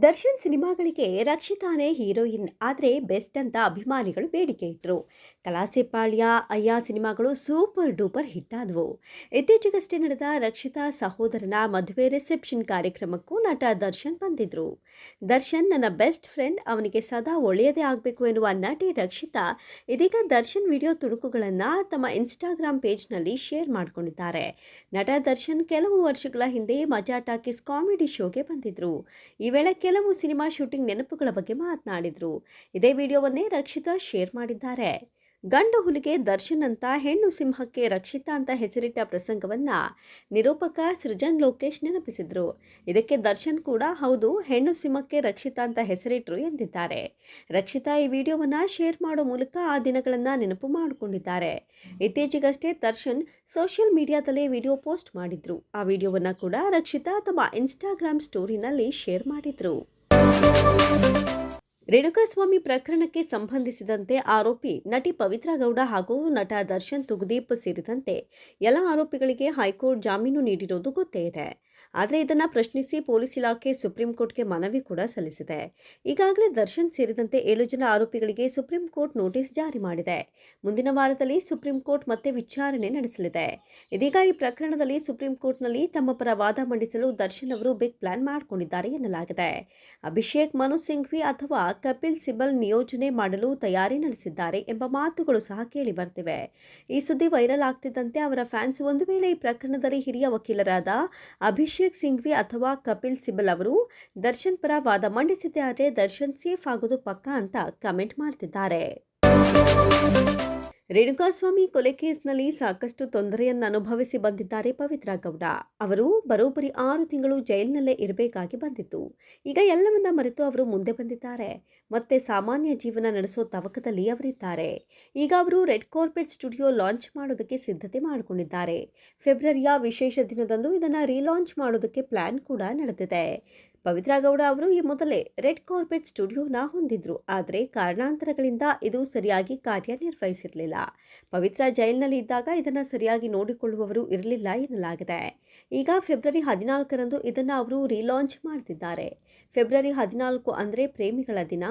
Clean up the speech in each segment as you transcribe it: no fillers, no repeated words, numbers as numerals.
ದರ್ಶನ್ ಸಿನಿಮಾಗಳಿಗೆ ರಕ್ಷಿತಾನೇ ಹೀರೋಯಿನ್ ಆದರೆ ಬೆಸ್ಟ್ ಅಂತ ಅಭಿಮಾನಿಗಳು ಬೇಡಿಕೆ ಇಟ್ಟರು. ಕಲಾಸಿಪಾಳ್ಯ ಅಯ್ಯ ಸಿನಿಮಾಗಳು ಸೂಪರ್ ಡೂಪರ್ ಹಿಟ್ ಆದವು. ಇತ್ತೀಚೆಗಷ್ಟೇ ನಡೆದ ರಕ್ಷಿತಾ ಸಹೋದರನ ಮದುವೆ ರಿಸೆಪ್ಷನ್ ಕಾರ್ಯಕ್ರಮಕ್ಕೂ ನಟ ದರ್ಶನ್ ಬಂದಿದ್ರು. ದರ್ಶನ್ ನನ್ನ ಬೆಸ್ಟ್ ಫ್ರೆಂಡ್, ಅವನಿಗೆ ಸದಾ ಒಳ್ಳೆಯದೇ ಆಗಬೇಕು ಎನ್ನುವ ನಟಿ ರಕ್ಷಿತಾ ಇದೀಗ ದರ್ಶನ್ ವಿಡಿಯೋ ತುಣುಕುಗಳನ್ನು ತಮ್ಮ ಇನ್ಸ್ಟಾಗ್ರಾಮ್ ಪೇಜ್ನಲ್ಲಿ ಶೇರ್ ಮಾಡಿಕೊಂಡಿದ್ದಾರೆ. ನಟ ದರ್ಶನ್ ಕೆಲವು ವರ್ಷಗಳ ಹಿಂದೆ ಮಜಾ ಟಾಕೀಸ್ ಕಾಮಿಡಿ ಶೋಗೆ ಬಂದಿದ್ರು. ಈ ವೇಳೆ ಕೆಲವು ಸಿನಿಮಾ ಶೂಟಿಂಗ್ ನೆನಪುಗಳ ಬಗ್ಗೆ ಮಾತನಾಡಿದ್ರು. ಇದೇ ವಿಡಿಯೋವನ್ನೇ ರಕ್ಷಿತಾ ಶೇರ್ ಮಾಡಿದ್ದಾರೆ. ಗಂಡು ಹುಲಿಗೆ ದರ್ಶನ್ ಅಂತ, ಹೆಣ್ಣು ಸಿಂಹಕ್ಕೆ ರಕ್ಷಿತಾ ಅಂತ ಹೆಸರಿಟ್ಟ ಪ್ರಸಂಗವನ್ನ ನಿರೂಪಕ ಸೃಜನ್ ಲೋಕೇಶ್ ನೆನಪಿಸಿದ್ರು. ಇದಕ್ಕೆ ದರ್ಶನ್ ಕೂಡ ಹೌದು, ಹೆಣ್ಣು ಸಿಂಹಕ್ಕೆ ರಕ್ಷಿತಾ ಅಂತ ಹೆಸರಿಟ್ರು ಎಂದಿದ್ದಾರೆ. ರಕ್ಷಿತಾ ಈ ವಿಡಿಯೋವನ್ನ ಶೇರ್ ಮಾಡೋ ಮೂಲಕ ಆ ದಿನಗಳನ್ನ ನೆನಪು ಮಾಡಿಕೊಂಡಿದ್ದಾರೆ. ಇತ್ತೀಚೆಗಷ್ಟೇ ದರ್ಶನ್ ಸೋಷಿಯಲ್ ಮೀಡಿಯಾದಲ್ಲೇ ವಿಡಿಯೋ ಪೋಸ್ಟ್ ಮಾಡಿದ್ರು. ಆ ವಿಡಿಯೋವನ್ನ ಕೂಡ ರಕ್ಷಿತಾ ತಮ್ಮ ಇನ್ಸ್ಟಾಗ್ರಾಮ್ ಸ್ಟೋರಿನಲ್ಲಿ ಶೇರ್ ಮಾಡಿದ್ರು. ರೇಣುಕಾಸ್ವಾಮಿ ಪ್ರಕರಣಕ್ಕೆ ಸಂಬಂಧಿಸಿದಂತೆ ಆರೋಪಿ ನಟಿ ಪವಿತ್ರಾ ಗೌಡ ಹಾಗೂ ನಟ ದರ್ಶನ್ ತುಗುದೀಪ್ ಸೇರಿದಂತೆ ಎಲ್ಲ ಆರೋಪಿಗಳಿಗೆ ಹೈಕೋರ್ಟ್ ಜಾಮೀನು ನೀಡಿರುವುದು ಗೊತ್ತೇ ಇದೆ. ಆದರೆ ಇದನ್ನು ಪ್ರಶ್ನಿಸಿ ಪೊಲೀಸ್ ಇಲಾಖೆ ಸುಪ್ರೀಂ ಕೋರ್ಟ್ಗೆ ಮನವಿ ಕೂಡ ಸಲ್ಲಿಸಿದೆ. ಈಗಾಗಲೇ ದರ್ಶನ್ ಸೇರಿದಂತೆ 7 ಜನ ಆರೋಪಿಗಳಿಗೆ ಸುಪ್ರೀಂ ಕೋರ್ಟ್ ನೋಟಿಸ್ ಜಾರಿ ಮಾಡಿದೆ. ಮುಂದಿನ ವಾರದಲ್ಲಿ ಸುಪ್ರೀಂ ಕೋರ್ಟ್ ಮತ್ತೆ ವಿಚಾರಣೆ ನಡೆಸಲಿದೆ. ಇದೀಗ ಈ ಪ್ರಕರಣದಲ್ಲಿ ಸುಪ್ರೀಂ ಕೋರ್ಟ್ನಲ್ಲಿ ತಮ್ಮ ಪರ ವಾದ ಮಂಡಿಸಲು ದರ್ಶನ್ ಅವರು ಬಿಗ್ ಪ್ಲಾನ್ ಮಾಡಿಕೊಂಡಿದ್ದಾರೆ ಎನ್ನಲಾಗಿದೆ. ಅಭಿಷೇಕ್ ಮನು ಸಿಂಘ್ವಿ ಅಥವಾ ಕಪಿಲ್ ಸಿಬಲ್ ನಿಯೋಜನೆ ಮಾಡಲು ತಯಾರಿ ನಡೆಸಿದ್ದಾರೆ ಎಂಬ ಮಾತುಗಳು ಸಹ ಕೇಳಿ ಬರ್ತಿವೆ. ಈ ಸುದ್ದಿ ವೈರಲ್ ಆಗ್ತಿದ್ದಂತೆ ಅವರ ಫ್ಯಾನ್ಸ್ ಒಂದು ವೇಳೆ ಈ ಪ್ರಕರಣದಲ್ಲಿ ಹಿರಿಯ ವಕೀಲರಾದ ಅಭಿಷೇಕ್ ಸಿಂಘ್ವಿ ಅಥವಾ ಕಪಿಲ್ ಸಿಬಲ್ ಅವರು ದರ್ಶನ್ ಪರ ವಾದ ಮಂಡಿಸಿದ್ದೇ ಆದರೆ ದರ್ಶನ್ ಸೇಫ್ ಆಗೋದು ಪಕ್ಕಾ ಅಂತ ಕಮೆಂಟ್ ಮಾಡ್ತಿದ್ದಾರೆ. ರೇಣುಕಾಸ್ವಾಮಿ ಕೊಲೆ ಕೇಸ್ನಲ್ಲಿ ಸಾಕಷ್ಟು ತೊಂದರೆಯನ್ನು ಅನುಭವಿಸಿ ಬಂದಿದ್ದಾರೆ ಪವಿತ್ರಾ ಗೌಡ. ಅವರು ಬರೋಬ್ಬರಿ 6 ತಿಂಗಳು ಜೈಲಿನಲ್ಲೇ ಇರಬೇಕಾಗಿ ಬಂದಿತ್ತು. ಈಗ ಎಲ್ಲವನ್ನ ಮರೆತು ಅವರು ಮುಂದೆ ಬಂದಿದ್ದಾರೆ. ಮತ್ತೆ ಸಾಮಾನ್ಯ ಜೀವನ ನಡೆಸೋ ತವಕದಲ್ಲಿ ಅವರಿದ್ದಾರೆ. ಈಗ ಅವರು ರೆಡ್ ಕಾರ್ಪೆಟ್ ಸ್ಟುಡಿಯೋ ಲಾಂಚ್ ಮಾಡೋದಕ್ಕೆ ಸಿದ್ಧತೆ ಮಾಡಿಕೊಂಡಿದ್ದಾರೆ. ಫೆಬ್ರವರಿಯ ವಿಶೇಷ ದಿನದಂದು ಇದನ್ನು ರೀಲಾಂಚ್ ಮಾಡೋದಕ್ಕೆ ಪ್ಲಾನ್ ಕೂಡ ನಡೆದಿದೆ. ಪವಿತ್ರಾ ಗೌಡ ಅವರು ಈ ಮೊದಲೇ ರೆಡ್ ಕಾರ್ಪೆಟ್ ಸ್ಟುಡಿಯೋನ ಹೊಂದಿದ್ರು. ಆದರೆ ಕಾರಣಾಂತರಗಳಿಂದ ಇದು ಸರಿಯಾಗಿ ಕಾರ್ಯನಿರ್ವಹಿಸಿರಲಿಲ್ಲ. ಪವಿತ್ರಾ ಜೈಲಿನಲ್ಲಿ ಇದ್ದಾಗ ಇದನ್ನು ಸರಿಯಾಗಿ ನೋಡಿಕೊಳ್ಳುವವರು ಇರಲಿಲ್ಲ ಎನ್ನಲಾಗಿದೆ. ಈಗ ಫೆಬ್ರವರಿ 14ರಂದು ಇದನ್ನು ಅವರು ರೀಲಾಂಚ್ ಮಾಡ್ತಿದ್ದಾರೆ. ಫೆಬ್ರವರಿ 14 ಅಂದರೆ ಪ್ರೇಮಿಗಳ ದಿನ.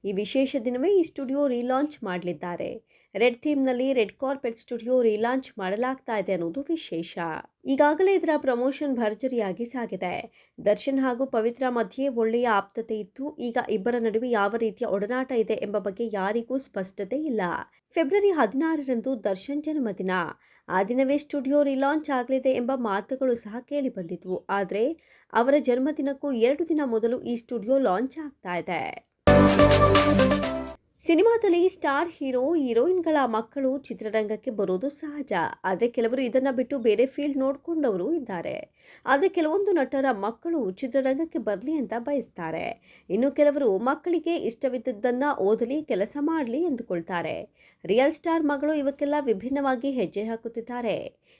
ಈ ವಿಶೇಷ ದಿನವೇ ಈ ಸ್ಟುಡಿಯೋ ರೀಲಾಂಚ್ ಮಾಡಲಿದ್ದಾರೆ. ರೆಡ್ ಥೀಮ್ನಲ್ಲಿ ರೆಡ್ ಕಾರ್ಪೆಟ್ ಸ್ಟುಡಿಯೋ ರೀಲಾಂಚ್ ಮಾಡಲಾಗ್ತಾ ಇದೆ ಅನ್ನೋದು ವಿಶೇಷ. ಈಗಾಗಲೇ ಇದರ ಪ್ರಮೋಷನ್ ಭರ್ಜರಿಯಾಗಿ ಸಾಗಿದೆ. ದರ್ಶನ್ ಹಾಗೂ ಪವಿತ್ರಾ ಮಧ್ಯೆ ಒಳ್ಳೆಯ ಆಪ್ತತೆ ಇತ್ತು. ಈಗ ಇಬ್ಬರ ನಡುವೆ ಯಾವ ರೀತಿಯ ಒಡನಾಟ ಇದೆ ಎಂಬ ಬಗ್ಗೆ ಯಾರಿಗೂ ಸ್ಪಷ್ಟತೆ ಇಲ್ಲ. ಫೆಬ್ರವರಿ 16ರಂದು ದರ್ಶನ್ ಜನ್ಮದಿನ. ಆ ದಿನವೇ ಸ್ಟುಡಿಯೋ ರಿಲಾಂಚ್ ಆಗಲಿದೆ ಎಂಬ ಮಾತುಗಳು ಸಹ ಕೇಳಿ ಬಂದಿದ್ವು. ಆದರೆ ಅವರ ಜನ್ಮದಿನಕ್ಕೂ 2 ದಿನ ಮೊದಲು ಈ ಸ್ಟುಡಿಯೋ ಲಾಂಚ್ ಆಗ್ತಾ ಇದೆ. ಸಿನಿಮಾದಲ್ಲಿ ಸ್ಟಾರ್ ಹೀರೋ ಹೀರೋಯಿನ್ಗಳ ಮಕ್ಕಳು ಚಿತ್ರರಂಗಕ್ಕೆ ಬರೋದು ಸಹಜ. ಆದರೆ ಕೆಲವರು ಇದನ್ನು ಬಿಟ್ಟು ಬೇರೆ ಫೀಲ್ಡ್ ನೋಡಿಕೊಂಡವರು ಇದ್ದಾರೆ. ಆದರೆ ಕೆಲವೊಂದು ನಟರ ಮಕ್ಕಳು ಚಿತ್ರರಂಗಕ್ಕೆ ಬರಲಿ ಅಂತ ಬಯಸ್ತಾರೆ. ಇನ್ನು ಕೆಲವರು ಮಕ್ಕಳಿಗೆ ಇಷ್ಟವಿದ್ದದ್ದನ್ನು ಓದಲಿ, ಕೆಲಸ ಮಾಡಲಿ ಎಂದುಕೊಳ್ತಾರೆ. ರಿಯಲ್ ಸ್ಟಾರ್ ಮಗಳು ಇವಕ್ಕೆಲ್ಲ ವಿಭಿನ್ನವಾಗಿ ಹೆಜ್ಜೆ ಹಾಕುತ್ತಿದ್ದಾರೆ.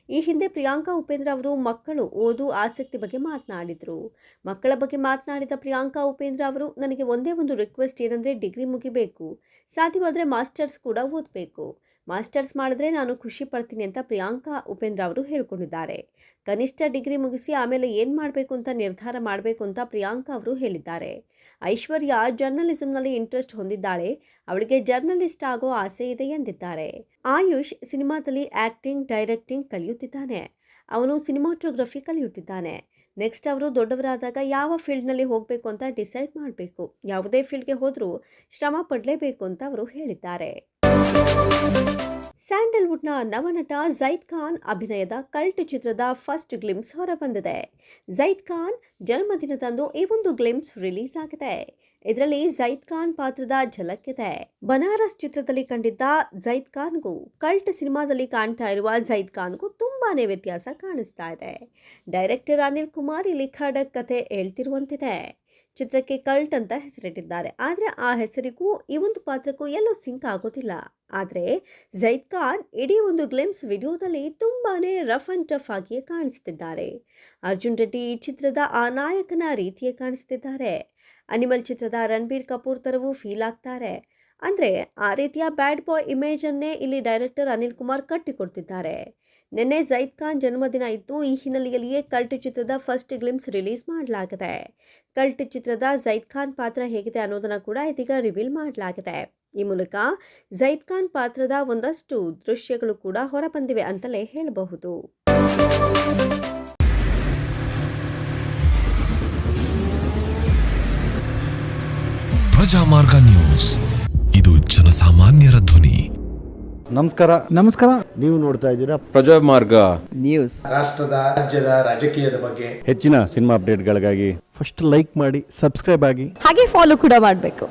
ಈ ಹಿಂದೆ ಪ್ರಿಯಾಂಕಾ ಉಪೇಂದ್ರ ಅವರು ಮಕ್ಕಳು ಓದು ಆಸಕ್ತಿ ಬಗ್ಗೆ ಮಾತನಾಡಿದರು. ಮಕ್ಕಳ ಬಗ್ಗೆ ಮಾತನಾಡಿದ ಪ್ರಿಯಾಂಕಾ ಉಪೇಂದ್ರ ಅವರು, ನನಗೆ ಒಂದೇ ಒಂದು ರಿಕ್ವೆಸ್ಟ್ ಏನಂದರೆ ಡಿಗ್ರಿ ಮುಗಿಬೇಕು, ಸಾಧ್ಯವಾದರೆ ಮಾಸ್ಟರ್ಸ್ ಕೂಡ ಓದಬೇಕು. ಮಾಸ್ಟರ್ಸ್ ಮಾಡಿದ್ರೆ ನಾನು ಖುಷಿ ಪಡ್ತೀನಿ ಅಂತ ಪ್ರಿಯಾಂಕಾ ಉಪೇಂದ್ರ ಅವರು ಹೇಳ್ಕೊಂಡಿದ್ದಾರೆ. ಕನಿಷ್ಠ ಡಿಗ್ರಿ ಮುಗಿಸಿ ಆಮೇಲೆ ಏನು ಮಾಡಬೇಕು ಅಂತ ನಿರ್ಧಾರ ಮಾಡಬೇಕು ಅಂತ ಪ್ರಿಯಾಂಕಾ ಅವರು ಹೇಳಿದ್ದಾರೆ. ಐಶ್ವರ್ಯ ಜರ್ನಲಿಸಂನಲ್ಲಿ ಇಂಟ್ರೆಸ್ಟ್ ಹೊಂದಿದ್ದಾಳೆ. ಅವಳಿಗೆ ಜರ್ನಲಿಸ್ಟ್ ಆಗೋ ಆಸೆ ಇದೆ ಎಂದಿದ್ದಾರೆ. ಆಯುಷ್ ಸಿನಿಮಾದಲ್ಲಿ ಆ್ಯಕ್ಟಿಂಗ್, ಡೈರೆಕ್ಟಿಂಗ್ ಕಲಿಯುತ್ತಿದ್ದಾನೆ. ಅವನು ಸಿನಿಮಾಟೋಗ್ರಫಿ ಕಲಿಯುತ್ತಿದ್ದಾನೆ. ನೆಕ್ಸ್ಟ್ ಅವರು ದೊಡ್ಡವರಾದಾಗ ಯಾವ ಫೀಲ್ಡ್ನಲ್ಲಿ ಹೋಗಬೇಕು ಅಂತ ಡಿಸೈಡ್ ಮಾಡಬೇಕು. ಯಾವುದೇ ಫೀಲ್ಡ್ಗೆ ಹೋದರೂ ಶ್ರಮ ಪಡಲೇಬೇಕು ಅಂತ ಅವರು ಹೇಳಿದ್ದಾರೆ. ಸ್ಯಾಂಡಲ್ವುಡ್ನ ನವನಟ ಝೈದ್ ಖಾನ್ ಅಭಿನಯದ ಕಲ್ಟ್ ಚಿತ್ರದ ಫಸ್ಟ್ ಗ್ಲಿಮ್ಸ್ ಹೊರಬಂದಿದೆ. ಝೈದ್ ಖಾನ್ ಜನ್ಮದಿನದಂದು ಈ ಒಂದು ಗ್ಲಿಮ್ಸ್ ರಿಲೀಸ್ ಆಗಿದೆ. ಇದರಲ್ಲಿ ಝೈದ್ ಖಾನ್ ಪಾತ್ರದ ಝಲಕ್ ಇದೆ. ಬನಾರಸ್ ಚಿತ್ರದಲ್ಲಿ ಕಂಡಿದ್ದ ಝೈದ್ ಖಾನ್ಗೂ ಕಲ್ಟ್ ಸಿನಿಮಾದಲ್ಲಿ ಕಾಣ್ತಾ ಇರುವ ಝೈದ್ ಖಾನ್ಗೂ ತುಂಬಾನೇ ವ್ಯತ್ಯಾಸ ಕಾಣಿಸ್ತಾ ಇದೆ. ಡೈರೆಕ್ಟರ್ ಅನಿಲ್ ಕುಮಾರ್ ಇಲ್ಲಿ ಖಡಕ್ ಕಥೆ ಹೇಳ್ತಿರುವಂತಿದೆ. ಚಿತ್ರಕ್ಕೆ ಕಲ್ಟ್ ಅಂತ ಹೆಸರಿಟ್ಟಿದ್ದಾರೆ. ಆದರೆ ಆ ಹೆಸರಿಗೂ ಈ ಒಂದು ಪಾತ್ರಕ್ಕೂ ಎಲ್ಲೂ ಸಿಂಕ್ ಆಗೋದಿಲ್ಲ. ಆದರೆ ಝೈದ್ ಖಾನ್ ಇಡೀ ಒಂದು ಗ್ಲಿಮ್ಸ್ ವಿಡಿಯೋದಲ್ಲಿ ತುಂಬಾನೇ ರಫ್ ಅಂಡ್ ಟಫ್ ಆಗಿಯೇ ಕಾಣಿಸ್ತಿದ್ದಾರೆ. ಅರ್ಜುನ್ ರೆಡ್ಡಿ ಈ ಚಿತ್ರದ ಆ ನಾಯಕನ ರೀತಿಯೇ ಕಾಣಿಸ್ತಿದ್ದಾರೆ. ಅನಿಮಲ್ ಚಿತ್ರದ ರಣಬೀರ್ ಕಪೂರ್ ತರವೂ ಫೀಲ್ ಆಗ್ತಾರೆ. ಅಂದರೆ ಆ ರೀತಿಯ ಬ್ಯಾಡ್ ಬಾಯ್ ಇಮೇಜನ್ನೇ ಇಲ್ಲಿ ಡೈರೆಕ್ಟರ್ ಅನಿಲ್ ಕುಮಾರ್ ಕಟ್ಟಿಕೊಡ್ತಿದ್ದಾರೆ. ನಿನ್ನೆ ಜೈದ್ ಖಾನ್ ಜನ್ಮದಿನ ಇತ್ತು. ಈ ಹಿನ್ನೆಲೆಯಲ್ಲಿಯೇ ಕಲ್ಟ್ ಚಿತ್ರದ ಫಸ್ಟ್ ಗ್ಲಿಮ್ಸ್ ರಿಲೀಸ್ ಮಾಡಲಾಗಿದೆ. ಕಲ್ಟ್ ಚಿತ್ರದ ಜೈದ್ ಖಾನ್ ಪಾತ್ರ ಹೇಗಿದೆ ಅನ್ನೋದನ್ನ ಕೂಡ ಇದೀಗ ರಿವೀಲ್ ಮಾಡಲಾಗಿದೆ. ಈ ಮೂಲಕ ಜೈದ್ ಖಾನ್ ಪಾತ್ರದ ಒಂದಷ್ಟು ದೃಶ್ಯಗಳು ಕೂಡ ಹೊರಬಂದಿವೆ ಅಂತಲೇ ಹೇಳಬಹುದು. ಪ್ರಜಾಮಾರ್ಗ ನ್ಯೂಸ್, ಇದು ಜನಸಾಮಾನ್ಯರ ಧ್ವನಿ. ನಮಸ್ಕಾರ. ನೀವು ನೋಡ್ತಾ ಇದ್ದೀರಾ ಪ್ರಜಾಮಾರ್ಗ ನ್ಯೂಸ್. ರಾಷ್ಟ್ರದ ರಾಜ್ಯದ ರಾಜಕೀಯದ ಬಗ್ಗೆ ಹೆಚ್ಚಿನ ಸಿನಿಮಾ ಅಪ್ಡೇಟ್ಗಳಿಗಾಗಿ ಫಸ್ಟ್ ಲೈಕ್ ಮಾಡಿ, ಸಬ್ಸ್ಕ್ರೈಬ್ ಆಗಿ, ಹಾಗೆ ಫಾಲೋ ಕೂಡ ಮಾಡಬೇಕು.